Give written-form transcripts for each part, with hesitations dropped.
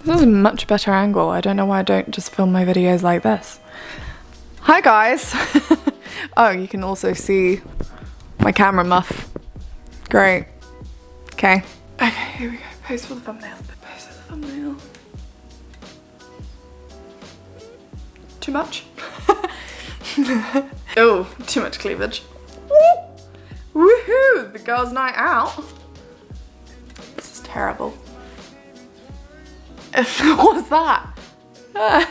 This is a much better angle. I don't know why I don't just film my videos like this. Hi guys! Oh, you can also see my camera muff. Great. Okay. Okay, here we go. Pose for the thumbnail. Pose for the thumbnail. Too much? Oh, too much cleavage. Woohoo! The girls' night out. This is terrible. What's that? Get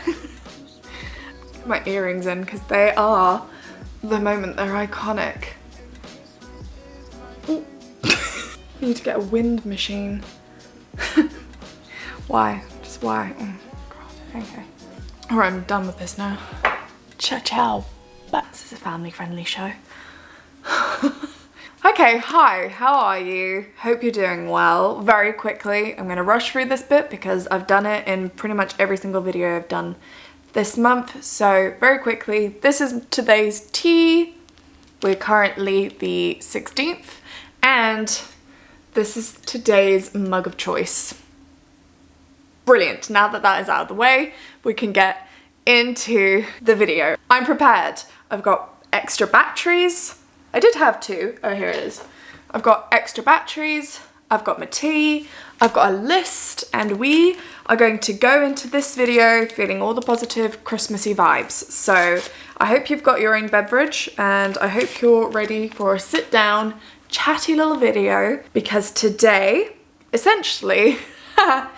my earrings in because they are, the moment they're iconic. Need to get a wind machine. Why? Just why? Oh, God. Okay. Alright, I'm done with this now. Ciao ciao. But this is a family-friendly show. Okay, hi, how are you? Hope you're doing well. Very quickly, I'm gonna rush through this bit because I've done it in pretty much every single video I've done this month. So very quickly, this is today's tea. We're currently the 16th and this is today's mug of choice. Brilliant, now that that is out of the way, we can get into the video. I'm prepared. I've got extra batteries. I did have two. Oh, here it is. I've got extra batteries, I've got my tea, I've got a list, and we are going to go into this video feeling all the positive Christmassy vibes. So I hope you've got your own beverage and I hope you're ready for a sit down, chatty little video because today, essentially, I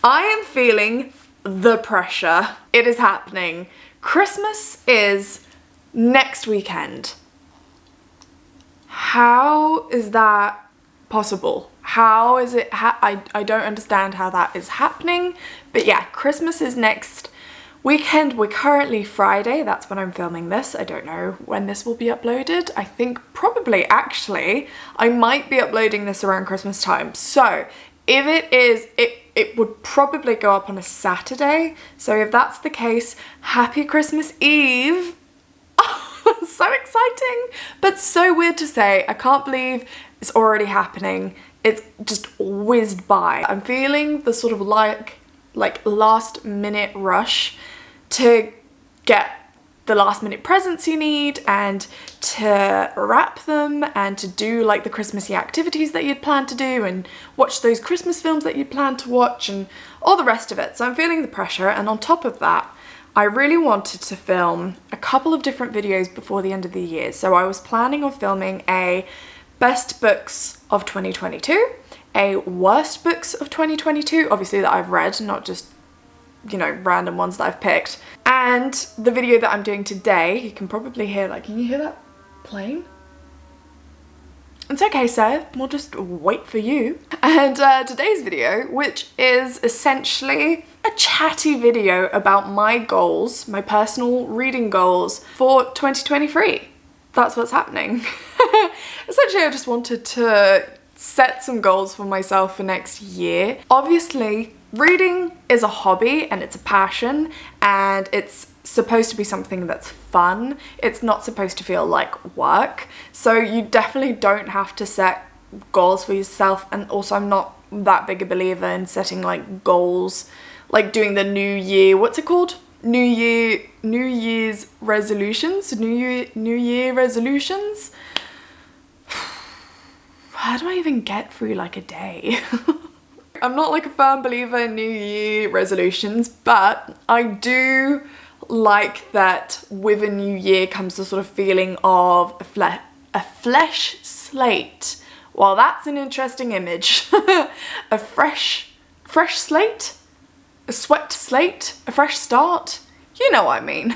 am feeling the pressure. It is happening. Christmas is next weekend. How is that possible? How is it, I don't understand how that is happening, but yeah, Christmas is next weekend. We're currently Friday, that's when I'm filming this. I don't know when this will be uploaded. I think probably, actually, I might be uploading this around Christmas time. So if it is, it would probably go up on a Saturday. So if that's the case, happy Christmas Eve. So exciting, but so weird to say. I can't believe it's already happening. It's just whizzed by. I'm feeling the sort of like last minute rush to get the last minute presents you need and to wrap them and to do like the Christmassy activities that you'd planned to do and watch those Christmas films that you'd planned to watch and all the rest of it. So I'm feeling the pressure, and on top of that, I really wanted to film a couple of different videos before the end of the year. So I was planning on filming a best books of 2022, a worst books of 2022, obviously that I've read, not just, you know, random ones that I've picked. And the video that I'm doing today, you can probably hear, like, can you hear that plane? It's okay, sir, we'll just wait for you. And today's video, which is essentially a chatty video about my goals, my personal reading goals for 2023. That's what's happening. Essentially, I just wanted to set some goals for myself for next year. Obviously, reading is a hobby and it's a passion and it's supposed to be something that's fun. It's not supposed to feel like work. So you definitely don't have to set goals for yourself. And also I'm not that big a believer in setting like goals, like doing the new year, what's it called? New Year's resolutions? New Year resolutions? How do I even get through like a day? I'm not like a firm believer in New Year resolutions, but I do like that with a new year comes the sort of feeling of a fresh slate. Well, that's an interesting image. A fresh slate? A swept slate? A fresh start? You know what I mean.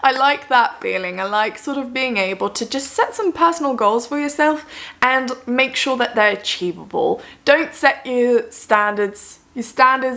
I like that feeling. I like sort of being able to just set some personal goals for yourself and make sure that they're achievable. Don't set your standards, your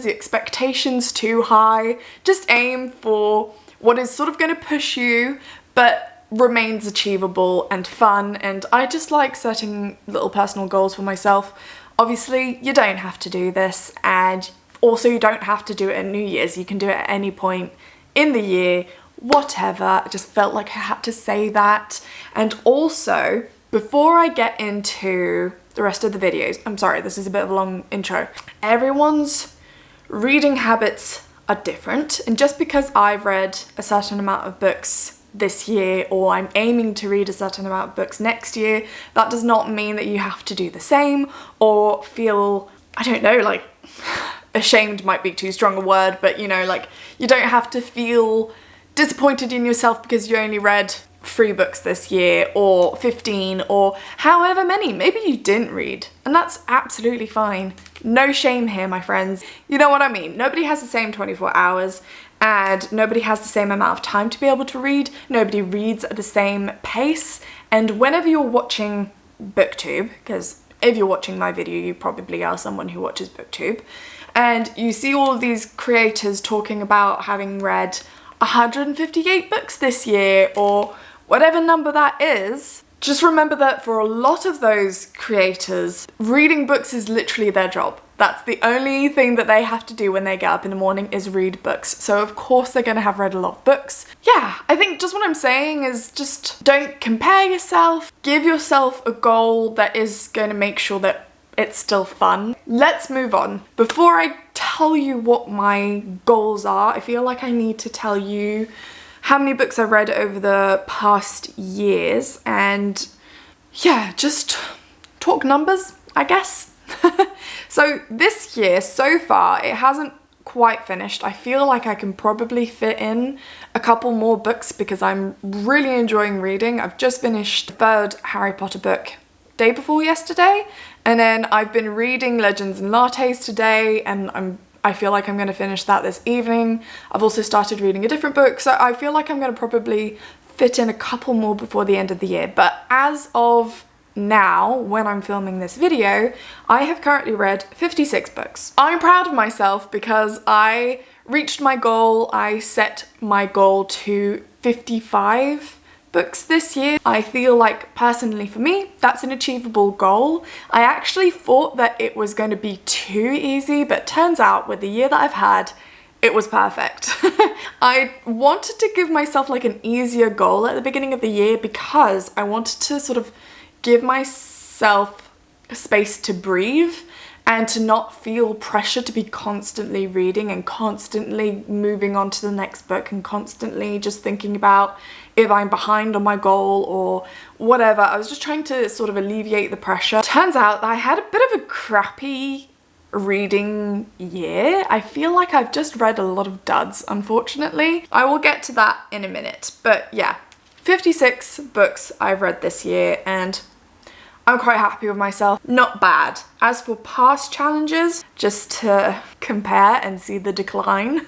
expectations too high. Just aim for what is sort of going to push you, but remains achievable and fun. And I just like setting little personal goals for myself. Obviously, you don't have to do this, and also you don't have to do it at New Year's. You can do it at any point in the year, whatever. I just felt like I had to say that. And also, before I get into the rest of the videos, I'm sorry, this is a bit of a long intro. Everyone's reading habits are different, and just because I've read a certain amount of books this year, or I'm aiming to read a certain amount of books next year, that does not mean that you have to do the same or feel, I don't know, like ashamed might be too strong a word, but you know, like you don't have to feel disappointed in yourself because you only read 3 books this year or 15 or however many. Maybe you didn't read, and that's absolutely fine. No shame here, my friends. You know what I mean? Nobody has the same 24 hours and nobody has the same amount of time to be able to read. Nobody reads at the same pace. And whenever you're watching BookTube, because if you're watching my video, you probably are someone who watches BookTube, and you see all of these creators talking about having read 158 books this year or whatever number that is, just remember that for a lot of those creators, reading books is literally their job. That's the only thing that they have to do when they get up in the morning is read books. So of course they're gonna have read a lot of books. Yeah, I think just what I'm saying is just don't compare yourself. Give yourself a goal that is gonna make sure that it's still fun. Let's move on. Before I tell you what my goals are, I feel like I need to tell you how many books I've read over the past years, and yeah, just talk numbers, I guess. So this year, so far, it hasn't quite finished. I feel like I can probably fit in a couple more books because I'm really enjoying reading. I've just finished the 3rd Harry Potter book day before yesterday, and then I've been reading Legends and Lattes today, and I feel like I'm going to finish that this evening. I've also started reading a different book, so I feel like I'm going to probably fit in a couple more before the end of the year. But as of now, when I'm filming this video, I have currently read 56 books. I'm proud of myself because I reached my goal. I set my goal to 55 books this year. I feel like personally for me, that's an achievable goal. I actually thought that it was going to be too easy, but turns out with the year that I've had, it was perfect. I wanted to give myself like an easier goal at the beginning of the year because I wanted to sort of give myself space to breathe and to not feel pressure to be constantly reading and constantly moving on to the next book and constantly just thinking about if I'm behind on my goal or whatever. I was just trying to sort of alleviate the pressure. Turns out that I had a bit of a crappy reading year. I feel like I've just read a lot of duds, unfortunately. I will get to that in a minute, but yeah, 56 books I've read this year and I'm quite happy with myself. Not bad. As for past challenges, just to compare and see the decline,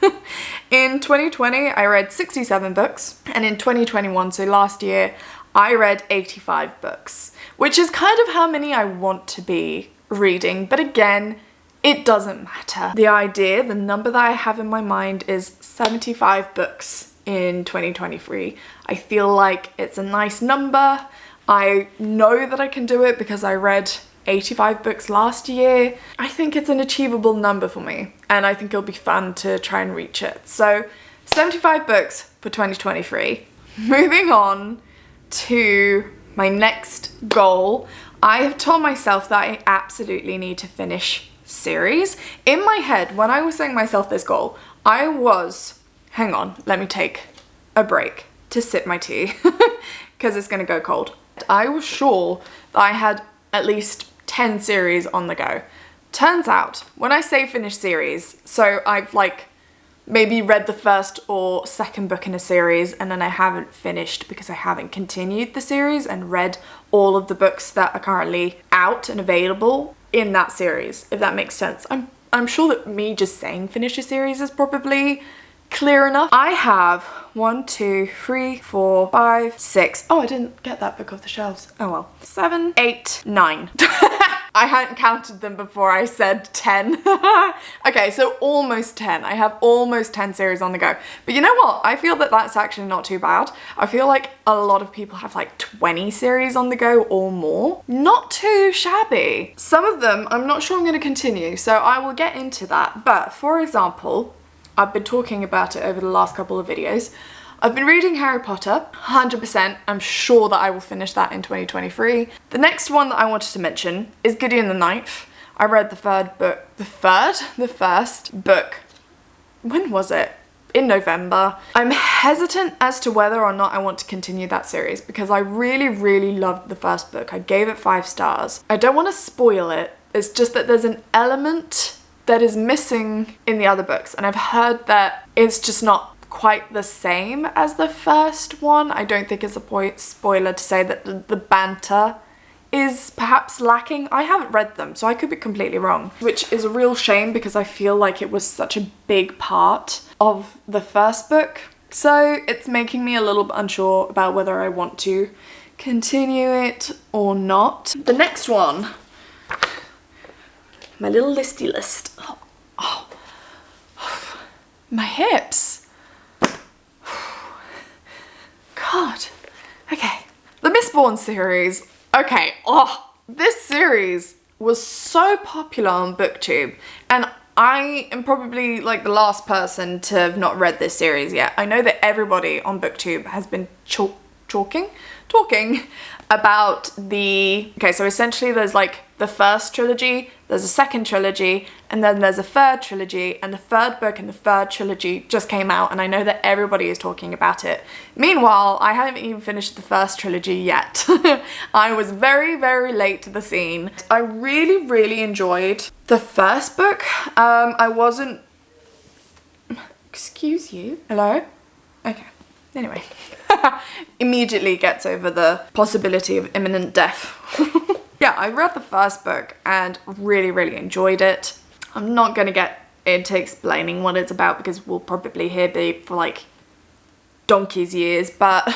in 2020 I read 67 books, and in 2021, so last year, I read 85 books, which is kind of how many I want to be reading, but again, it doesn't matter. The idea, the number that I have in my mind is 75 books in 2023. I feel like it's a nice number. I know that I can do it because I read 85 books last year. I think it's an achievable number for me, and I think it'll be fun to try and reach it. So 75 books for 2023. Moving on to my next goal, I have told myself that I absolutely need to finish series. In my head, when I was setting myself this goal, I was, hang on, let me take a break to sip my tea because it's gonna go cold. I was sure that I had at least 10 series on the go. Turns out, when I say finish series, so I've like maybe read the 1st or 2nd book in a series and then I haven't finished because I haven't continued the series and read all of the books that are currently out and available in that series, if that makes sense. I'm sure that me just saying finish a series is probably clear enough. I have 1, 2, 3, 4, 5, 6. Oh, I didn't get that book off the shelves. Oh well. 7, 8, 9. I hadn't counted them before I said 10. Okay, so almost 10. I have almost 10 series on the go. But you know what? I feel that that's actually not too bad. I feel like a lot of people have like 20 series on the go or more. Not too shabby. Some of them I'm not sure I'm going to continue, so I will get into that. But for example, I've been talking about it over the last couple of videos. I've been reading Harry Potter, 100%. I'm sure that I will finish that in 2023. The next one that I wanted to mention is Gideon the Ninth. I read the first book. When was it? In November. I'm hesitant as to whether or not I want to continue that series because I really, really loved the first book. I gave it 5 stars. I don't want to spoil it. It's just that there's an element that is missing in the other books, and I've heard that it's just not quite the same as the first one. I don't think it's a spoiler to say that the banter is perhaps lacking. I haven't read them, so I could be completely wrong, which is a real shame because I feel like it was such a big part of the first book. So it's making me a little bit unsure about whether I want to continue it or not. The next one, my little listy list. Oh. My hips. God. Okay. The Mistborn series. Okay. This series was so popular on BookTube, and I am probably like the last person to have not read this series yet. I know that everybody on BookTube has been talking about the... Okay, so essentially there's like the first trilogy, there's a second trilogy, and then there's a third trilogy, and the third book in the third trilogy just came out, and I know that everybody is talking about it. Meanwhile, I haven't even finished the first trilogy yet. I was very, very late to the scene. I really, really enjoyed the first book. I wasn't... Excuse you? Hello? Okay. Anyway. Immediately gets over the possibility of imminent death. Yeah, I read the first book and really, really enjoyed it. I'm not going to get into explaining what it's about because we'll probably hear be for like donkey's years, but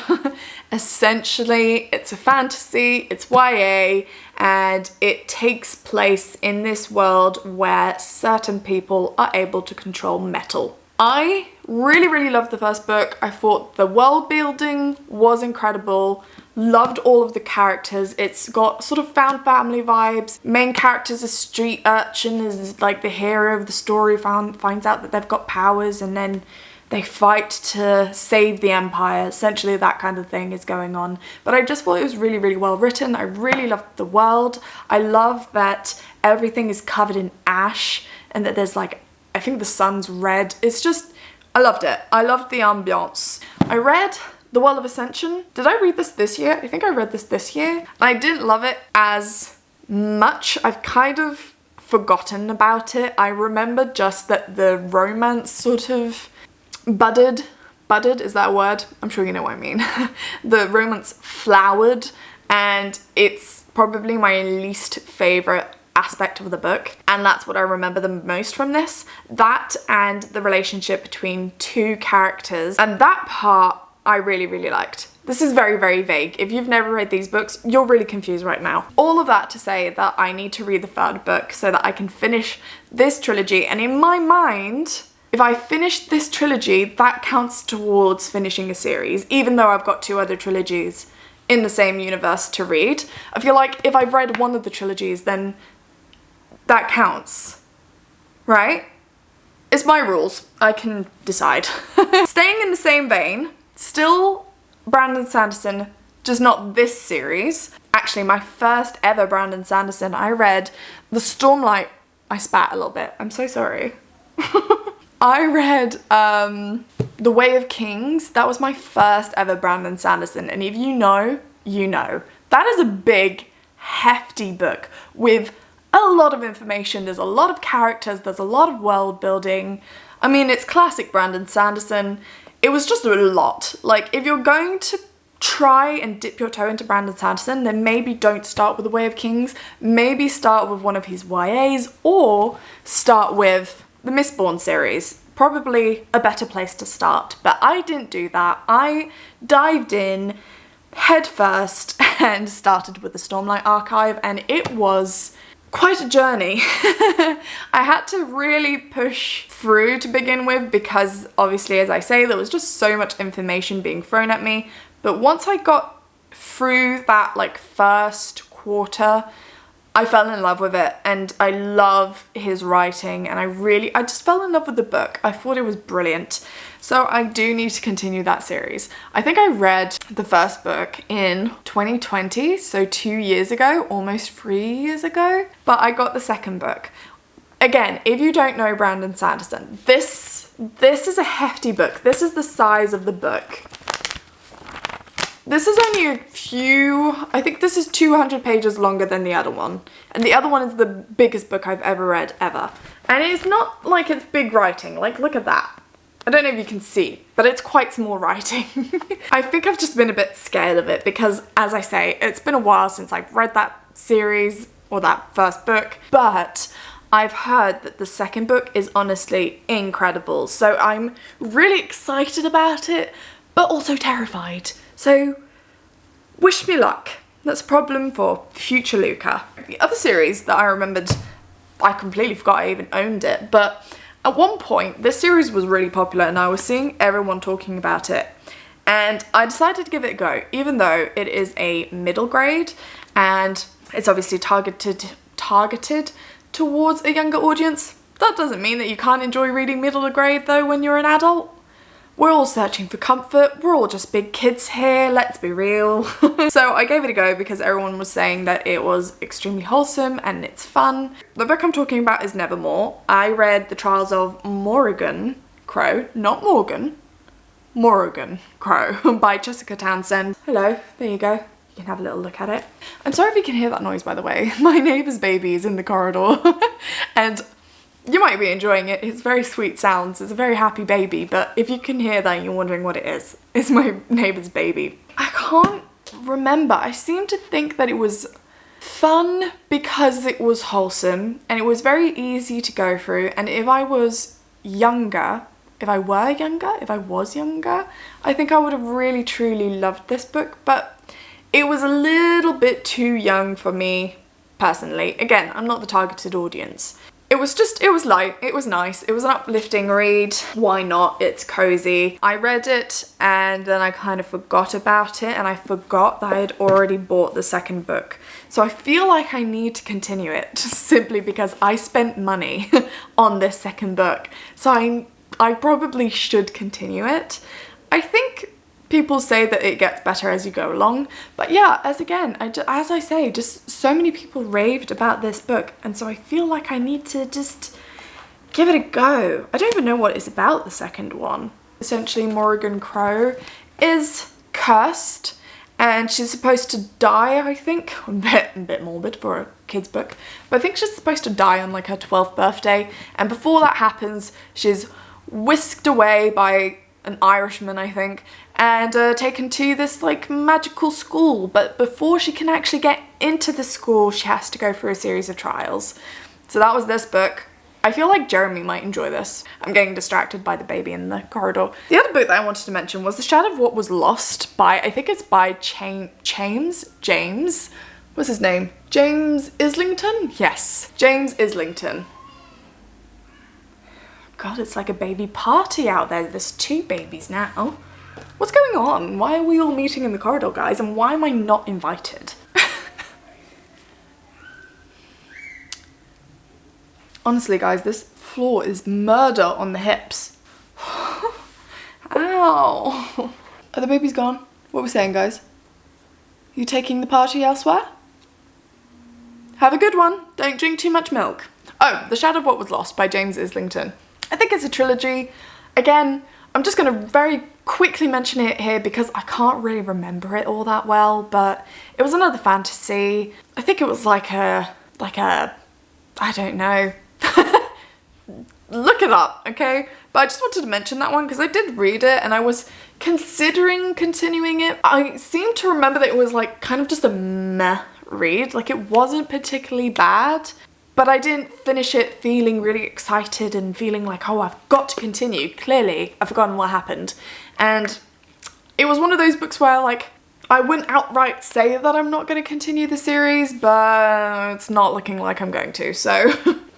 essentially it's a fantasy, it's YA, and it takes place in this world where certain people are able to control metal. I really, really loved the first book. I thought the world building was incredible. Loved all of the characters. It's got sort of found family vibes. Main character's a street urchin, is like the hero of the story, finds out that they've got powers, and then they fight to save the empire. Essentially that kind of thing is going on. But I just thought it was really, really well written. I really loved the world. I love that everything is covered in ash and that there's like, I think the sun's red. It's just, I loved it. I loved the ambiance. I read The Well of Ascension. Did I read this year? I think I read this year. I didn't love it as much. I've kind of forgotten about it. I remember just that the romance sort of budded, is that a word? I'm sure you know what I mean. The romance flowered, and it's probably my least favorite aspect of the book, and that's what I remember the most from this. That and the relationship between two characters, and that part I really, really liked. This is very, very vague. If you've never read these books, you're really confused right now. All of that to say that I need to read the third book so that I can finish this trilogy, and in my mind, if I finish this trilogy, that counts towards finishing a series, even though I've got 2 other trilogies in the same universe to read. I feel like if I've read one of the trilogies, then that counts, right? It's my rules. I can decide. Staying in the same vein, still Brandon Sanderson, just not this series. Actually, my first ever Brandon Sanderson, I read The Stormlight. I spat a little bit. I'm so sorry. I read The Way of Kings. That was my first ever Brandon Sanderson, and if you know, you know. That is a big, hefty book with a lot of information. There's a lot of characters, there's a lot of world building. I mean, it's classic Brandon Sanderson. It was just a lot. Like, if you're going to try and dip your toe into Brandon Sanderson, then maybe don't start with The Way of Kings. Maybe start with one of his YAs, or start with the Mistborn series. Probably a better place to start, but I didn't do that. I dived in head first and started with the Stormlight Archive, and it was quite a journey. I had to really push through to begin with because obviously, as I say, there was just so much information being thrown at me. But once I got through that like first quarter, I fell in love with it, and I love his writing, and I just fell in love with the book. I thought it was brilliant. So I do need to continue that series. I think I read the first book in 2020, so 2 years ago, almost 3 years ago, but I got the second book. Again, if you don't know Brandon Sanderson, this is a hefty book. This is the size of the book. This is only a few, I think this is 200 pages longer than the other one. And the other one is the biggest book I've ever read, ever. And it's not like it's big writing, like look at that. I don't know if you can see, but it's quite small writing. I think I've just been a bit scared of it because, as I say, it's been a while since I've read that series or that first book, but I've heard that the second book is honestly incredible. So I'm really excited about it, but also terrified. So wish me luck. That's a problem for future Luca. The other series that I remembered, I completely forgot I even owned it, but at one point this series was really popular and I was seeing everyone talking about it. And I decided to give it a go, even though it is a middle grade and it's obviously targeted towards a younger audience. That doesn't mean that you can't enjoy reading middle grade though when you're an adult. We're all searching for comfort, we're all just big kids here, let's be real. So I gave it a go because everyone was saying that it was extremely wholesome and it's fun. The book I'm talking about is Nevermore. I read The Trials of Morrigan Crow, not Morgan, Morrigan Crow by Jessica Townsend. Hello, there you go. You can have a little look at it. I'm sorry if you can hear that noise, by the way. My neighbour's baby is in the corridor and you might be enjoying it. It's very sweet sounds. It's a very happy baby, but if you can hear that and you're wondering what it is, it's my neighbour's baby. I can't remember. I seem to think that it was fun because it was wholesome and it was very easy to go through. And if I was younger, I think I would have really truly loved this book, but it was a little bit too young for me personally. Again, I'm not the targeted audience. It was light, it was nice, it was an uplifting read. Why not? It's cozy. I read it and then I kind of forgot about it and I forgot that I had already bought the second book. So I feel like I need to continue it just simply because I spent money on this second book. So I probably should continue it. I think people say that it gets better as you go along, but yeah, as I say, just so many people raved about this book, and so I feel like I need to just give it a go. I don't even know what it's about, the second one. Essentially, Morrigan Crow is cursed, and she's supposed to die, I think. A bit morbid for a kid's book, but I think she's supposed to die on like her 12th birthday, and before that happens, she's whisked away by an Irishman, I think, and taken to this like magical school, but before she can actually get into the school she has to go through a series of trials. So that was this book. I feel like Jeremy might enjoy this. I'm getting distracted by the baby in the corridor. The other book that I wanted to mention was The Shadow of What Was Lost by, I think it's by James, what's his name? James Islington? Yes, James Islington. God, it's like a baby party out there. There's 2 babies now. What's going on? Why are we all meeting in the corridor, guys? And why am I not invited? Honestly, guys, this floor is murder on the hips. Ow. Are the babies gone? What are we saying, guys? You taking the party elsewhere? Have a good one. Don't drink too much milk. Oh, The Shadow of What Was Lost by James Islington. I think it's a trilogy. Again, I'm just going to very quickly mention it here because I can't really remember it all that well, but it was another fantasy. I think it was like a, I don't know. Look it up, okay? But I just wanted to mention that one because I did read it and I was considering continuing it. I seem to remember that it was like kind of just a meh read. Like it wasn't particularly bad, but I didn't finish it feeling really excited and feeling like, oh, I've got to continue. Clearly, I've forgotten what happened. And it was one of those books where, like, I wouldn't outright say that I'm not going to continue the series, but it's not looking like I'm going to, so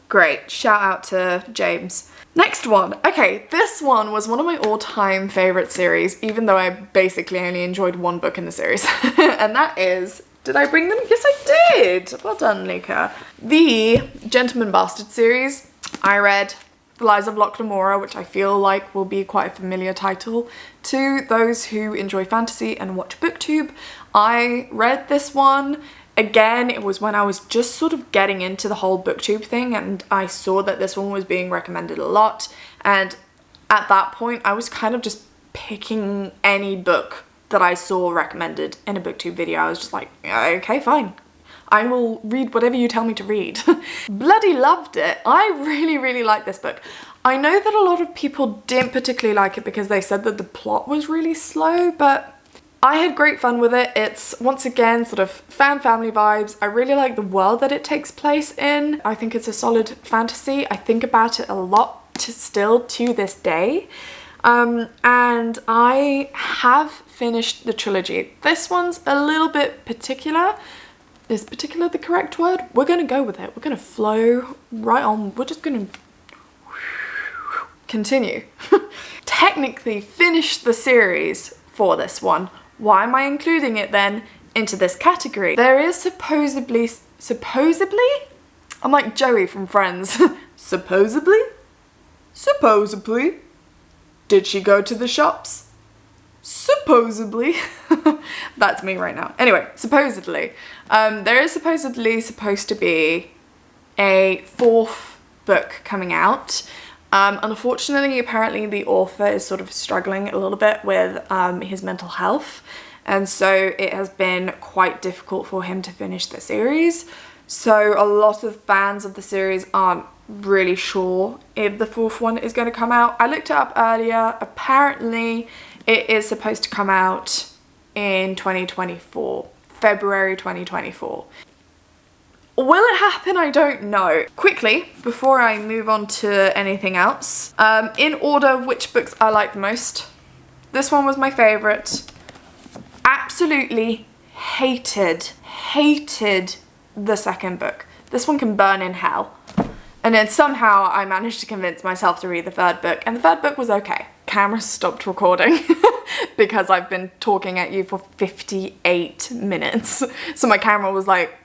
great. Shout out to James. Next one. Okay, this one was one of my all-time favourite series, even though I basically only enjoyed one book in the series, and that is Did I bring them? Yes, I did. Well done, Luca. The Gentleman Bastard series, I read The Lies of Locke Lamora, which I feel like will be quite a familiar title to those who enjoy fantasy and watch BookTube. I read this one. Again, it was when I was just sort of getting into the whole BookTube thing, and I saw that this one was being recommended a lot. And at that point, I was kind of just picking any book that I saw recommended in a BookTube video. I was just like, okay, fine. I will read whatever you tell me to read. Bloody loved it. I really, really like this book. I know that a lot of people didn't particularly like it because they said that the plot was really slow, but I had great fun with it. It's, once again, sort of family vibes. I really like the world that it takes place in. I think it's a solid fantasy. I think about it a lot still to this day. And I have finished the trilogy. This one's a little bit particular. Is particular the correct word? We're gonna go with it. We're gonna flow right on. We're just gonna continue. Technically finished the series for this one. Why am I including it then into this category? There is supposedly, I'm like Joey from Friends. Supposedly? Did she go to the shops? Supposedly. That's me right now. Anyway, supposedly. There is supposedly supposed to be a 4th book coming out. Unfortunately, apparently the author is sort of struggling a little bit with his mental health. And so it has been quite difficult for him to finish the series. So a lot of fans of the series aren't really sure if the 4th one is going to come out. I looked it up earlier. Apparently it is supposed to come out in 2024, February 2024. Will it happen? I don't know. Quickly, before I move on to anything else, in order of which books I like the most, this one was my favourite. Absolutely hated the second book. This one can burn in hell. And then somehow I managed to convince myself to read the 3rd book, and the 3rd book was okay. Camera stopped recording because I've been talking at you for 58 minutes. So my camera was like,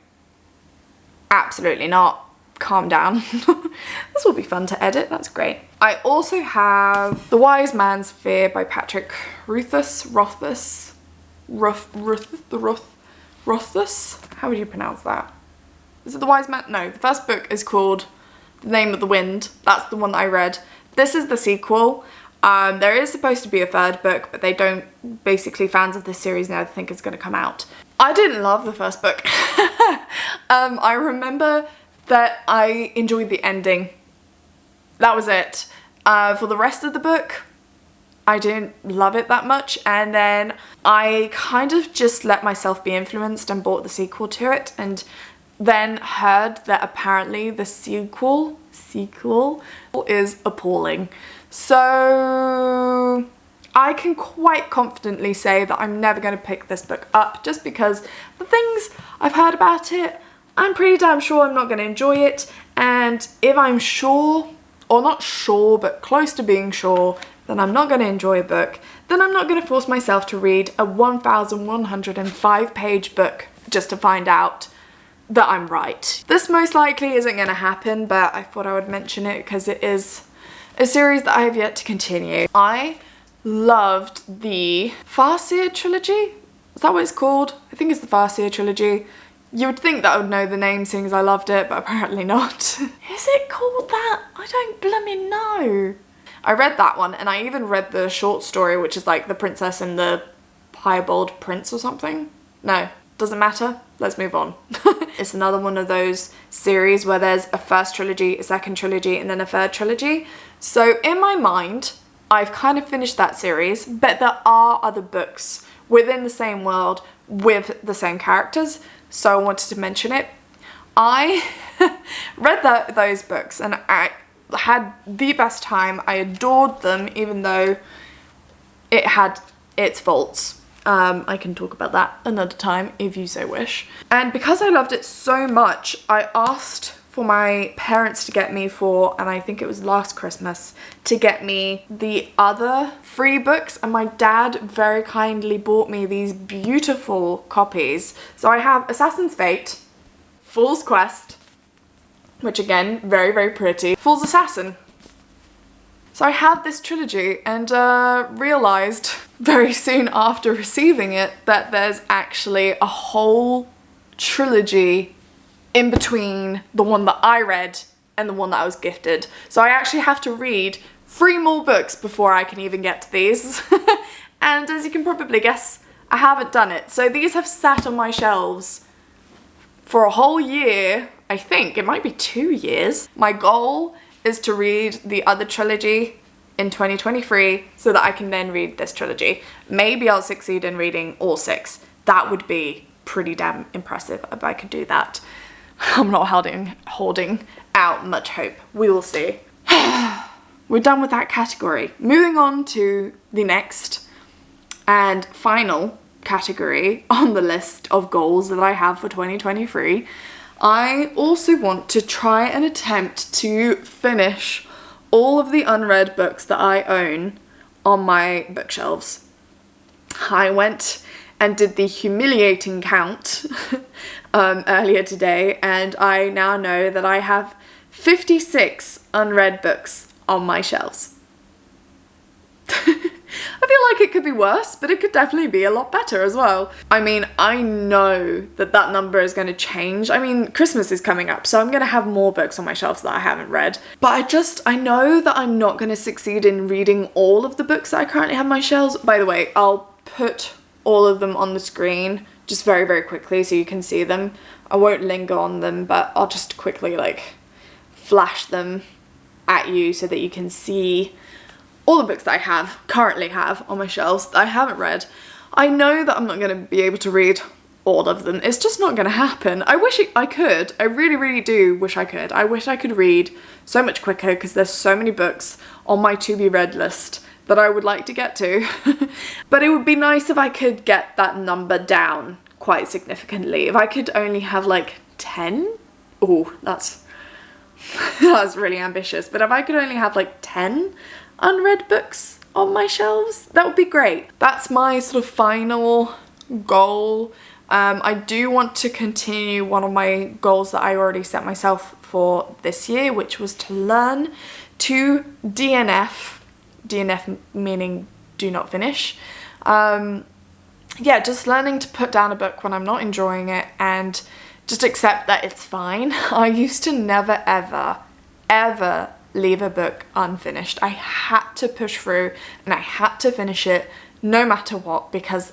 absolutely not. Calm down. This will be fun to edit. That's great. I also have The Wise Man's Fear by Patrick Rothfuss. How would you pronounce that? Is it The Wise Man? No, the first book is called The Name of the Wind. That's the one that I read. This is the sequel. There is supposed to be a 3rd book, but they don't, basically fans of this series now think it's going to come out. I didn't love the first book. I remember that I enjoyed the ending. That was it. For the rest of the book, I didn't love it that much, and then I kind of just let myself be influenced and bought the sequel to it, and then heard that apparently the sequel is appalling. So I can quite confidently say that I'm never going to pick this book up, just because the things I've heard about it, I'm pretty damn sure I'm not going to enjoy it. And if I'm sure, or not sure, but close to being sure, that I'm not going to enjoy a book, then I'm not going to force myself to read a 1,105 page book just to find out that I'm right. This most likely isn't going to happen, but I thought I would mention it because it is a series that I have yet to continue. I loved the Farseer trilogy. Is that what it's called? I think it's the Farseer trilogy. You would think that I would know the name seeing as I loved it, but apparently not. Is it called that? I don't blooming know. I read that one, and I even read the short story, which is like The Princess and the Piebald Prince or something. No, doesn't matter. Let's move on. It's another one of those series where there's a first trilogy, a second trilogy, and then a third trilogy. So in my mind, I've kind of finished that series, but there are other books within the same world with the same characters, so I wanted to mention it. I read those books and I had the best time. I adored them, even though it had its faults. I can talk about that another time if you so wish. And because I loved it so much, I asked for my parents to get me for, and I think it was last Christmas, to get me the other 3 books, and my dad very kindly bought me these beautiful copies. So I have Assassin's Fate, Fool's Quest, which again, very, very pretty, Fool's Assassin. So I have this trilogy and realised very soon after receiving it that there's actually a whole trilogy in between the one that I read and the one that I was gifted. So I actually have to read 3 more books before I can even get to these. And as you can probably guess, I haven't done it. So these have sat on my shelves for a whole year. I think it might be 2 years. My goal is to read the other trilogy in 2023 so that I can then read this trilogy. Maybe I'll succeed in reading all 6. That would be pretty damn impressive if I could do that. I'm not holding out much hope. We will see. We're done with that category. Moving on to the next and final category on the list of goals that I have for 2023. I also want to try and attempt to finish all of the unread books that I own on my bookshelves. I went and did the humiliating count earlier today, and I now know that I have 56 unread books on my shelves. I feel like it could be worse, but it could definitely be a lot better as well. I mean, I know that that number is going to change. I mean, Christmas is coming up, so I'm going to have more books on my shelves that I haven't read. But I know that I'm not going to succeed in reading all of the books that I currently have on my shelves. By the way, I'll put all of them on the screen just very, very quickly so you can see them. I won't linger on them, but I'll just quickly like flash them at you so that you can see all the books that I currently have on my shelves that I haven't read. I know that I'm not going to be able to read all of them. It's just not going to happen. I wish I could. I really, really do wish I could. I wish I could read so much quicker because there's so many books on my to be read list that I would like to get to. But it would be nice if I could get that number down quite significantly. If I could only have like 10, oh, that's really ambitious. But if I could only have like 10 unread books on my shelves, that would be great. That's my sort of final goal. I do want to continue one of my goals that I already set myself for this year, which was to learn to DNF. DNF meaning do not finish. Yeah, just learning to put down a book when I'm not enjoying it and just accept that it's fine. I used to never, ever leave a book unfinished. I had to push through and I had to finish it no matter what, because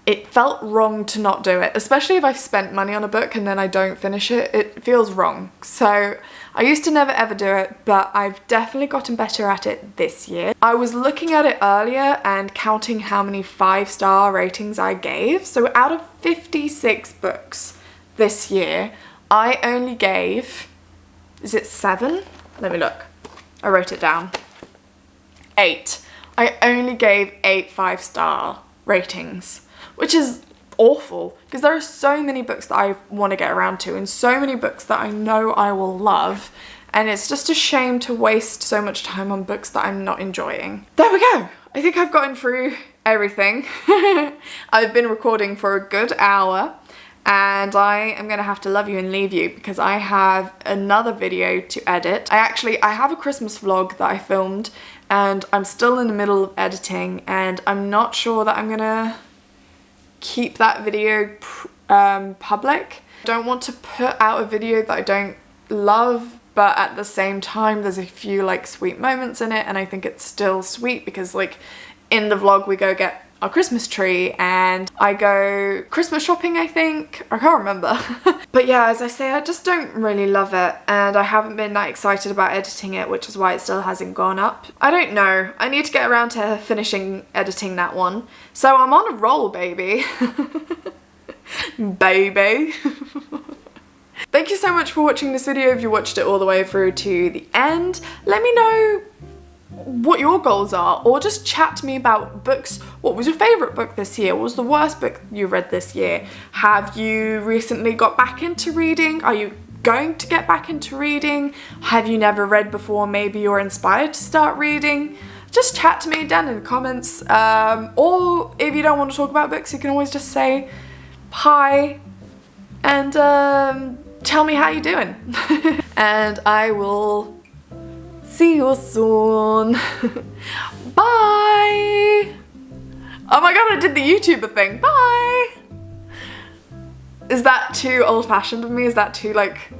it felt wrong to not do it, especially if I've spent money on a book and then I don't finish it. It feels wrong. So I used to never ever do it, but I've definitely gotten better at it this year. I was looking at it earlier and counting how many 5-star ratings I gave. So out of 56 books this year, I only gave, is it 7? Let me look. I wrote it down. 8. I only gave 8 5-star ratings, which is awful because there are so many books that I want to get around to and so many books that I know I will love, and it's just a shame to waste so much time on books that I'm not enjoying. There we go. I think I've gotten through everything. I've been recording for a good hour. And I am going to have to love you and leave you because I have another video to edit. I have a Christmas vlog that I filmed and I'm still in the middle of editing, and I'm not sure that I'm going to keep that video public. I don't want to put out a video that I don't love, but at the same time there's a few like sweet moments in it, and I think it's still sweet because like in the vlog we go get our Christmas tree and I go Christmas shopping, I think. I can't remember. But yeah, as I say, I just don't really love it and I haven't been that excited about editing it, which is why it still hasn't gone up. I don't know. I need to get around to finishing editing that one. So I'm on a roll, baby. Baby. Thank you so much for watching this video. If you watched it all the way through to the end, let me know what your goals are, or just chat to me about books. What was your favourite book this year? What was the worst book you read this year? Have you recently got back into reading? Are you going to get back into reading? Have you never read before? Maybe you're inspired to start reading. Just chat to me down in the comments. Or if you don't want to talk about books, you can always just say hi and tell me how you're doing. And I will see you soon. Bye. Oh my god, I did the YouTuber thing. Bye. Is that too old-fashioned of me? Is that too like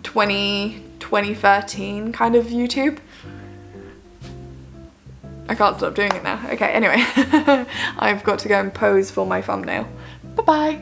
2013 kind of YouTube? I can't stop doing it now. Okay, anyway. I've got to go and pose for my thumbnail. Bye-bye.